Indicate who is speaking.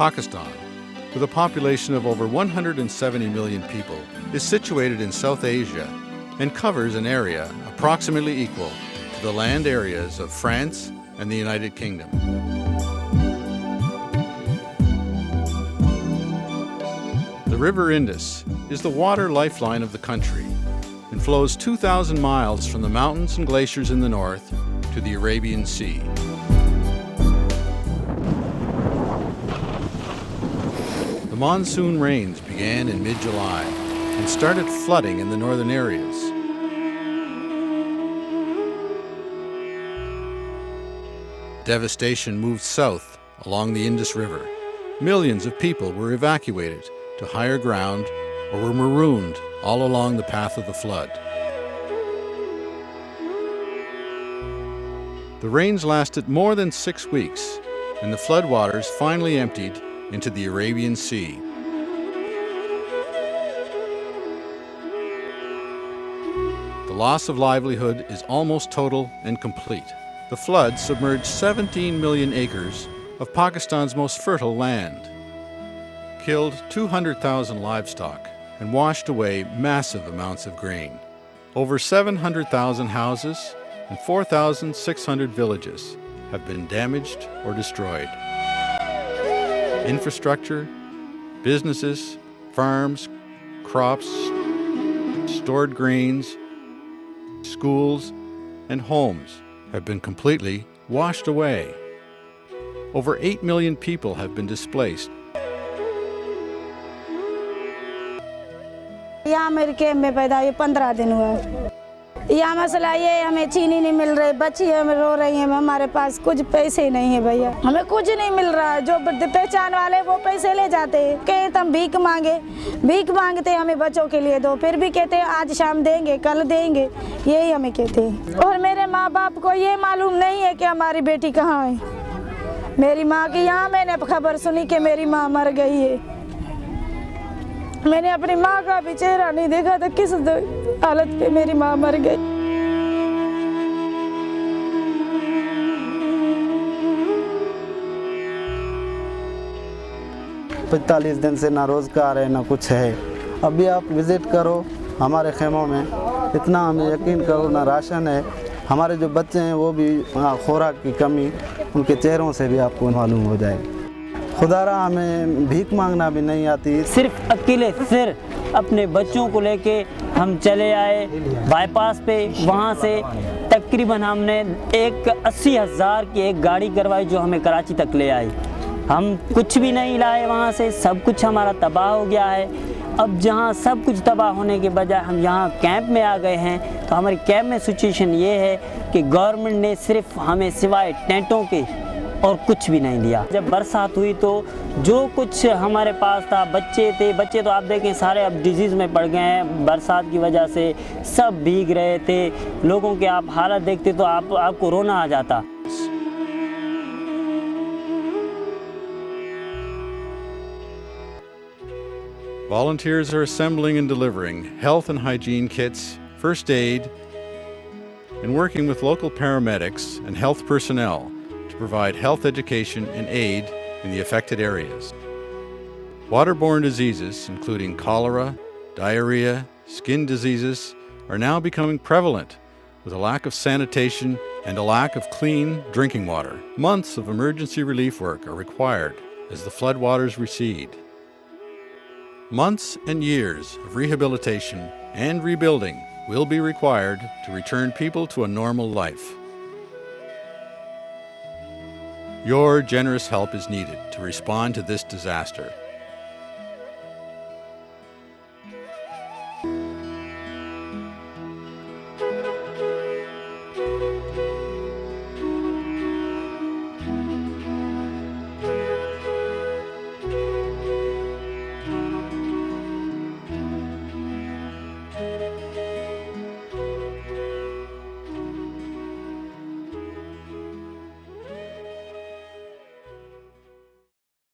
Speaker 1: Pakistan, with a population of over 170 million people, is situated in South Asia and covers an area approximately equal to the land areas of France and the United Kingdom. The River Indus is the water lifeline of the country and flows 2,000 miles from the mountains and glaciers in the north to the Arabian Sea. The monsoon rains began in mid-July and started flooding in the northern areas. Devastation moved south along the Indus River. Millions of people were evacuated to higher ground or were marooned all along the path of the flood. The rains lasted more than 6 weeks, and the floodwaters finally emptied into the Arabian Sea. The loss of livelihood is almost total and complete. The flood submerged 17 million acres of Pakistan's most fertile land, killed 200,000 livestock, and washed away massive amounts of grain. Over 700,000 houses and 4,600 villages have been damaged or destroyed. Infrastructure, businesses, farms, crops, stored grains, schools, and homes have been completely washed away. Over 8 million people have been displaced.
Speaker 2: यहाँ मेरे camp में पैदा हुए 15 दिन हुआ। यहाँ मसला ये है, हमें चीनी नहीं मिल रही, बच्ची हमें रो रही हैं, हमारे पास कुछ पैसे नहीं है भैया, हमें कुछ नहीं मिल रहा है। जो पहचान वाले वो पैसे ले जाते हैं, कहे हम भीख मांगते हमें बच्चों के लिए दो, फिर भी कहते हैं आज शाम देंगे, कल देंगे, यही हमें कहते हैं। और मेरे माँ बाप को ये मालूम नहीं है कि हमारी बेटी कहाँ है। मेरी माँ की यहाँ मैंने खबर सुनी कि मेरी माँ मर गई है। मैंने अपनी माँ का भी चेहरा नहीं देखा था, किस हालत पे मेरी माँ मर गई।
Speaker 3: 45 दिन से ना रोज़गार है ना कुछ है। अभी आप विज़िट करो हमारे खेमों में, इतना हमें यकीन करो ना राशन है। हमारे जो बच्चे हैं वो भी खुराक की कमी उनके चेहरों से भी आपको मालूम हो जाए। खुदारा हमें भीख मांगना भी नहीं आती।
Speaker 4: सिर्फ अकेले अपने बच्चों को लेके हम चले आए बाईपास पे, वहाँ से तकरीबन हमने 80,000 की एक गाड़ी करवाई जो हमें कराची तक ले आई। हम कुछ भी नहीं लाए वहाँ से, सब कुछ हमारा तबाह हो गया है। अब जहाँ सब कुछ तबाह होने के बजाय हम यहाँ कैंप में आ गए हैं, तो हमारे कैंप में सिचुएशन ये है कि गवर्नमेंट ने सिर्फ हमें सिवाय टेंटों के और कुछ भी नहीं दिया। जब बरसात हुई तो जो कुछ हमारे पास था, बच्चे तो आप देखें सारे अब डिजीज़ में पड़ गए हैं, बरसात की वजह से सब भीग रहे थे। लोगों के आप हालत देखते तो आपको रोना आ जाता।
Speaker 1: Volunteers are assembling and delivering health and hygiene kits, first aid, and working with local paramedics and health personnel to provide health education and aid in the affected areas. Waterborne diseases, including cholera, diarrhea, skin diseases, are now becoming prevalent with a lack of sanitation and a lack of clean drinking water. Months of emergency relief work are required as the floodwaters recede. Months and years of rehabilitation and rebuilding will be required to return people to a normal life. Your generous help is needed to respond to this disaster.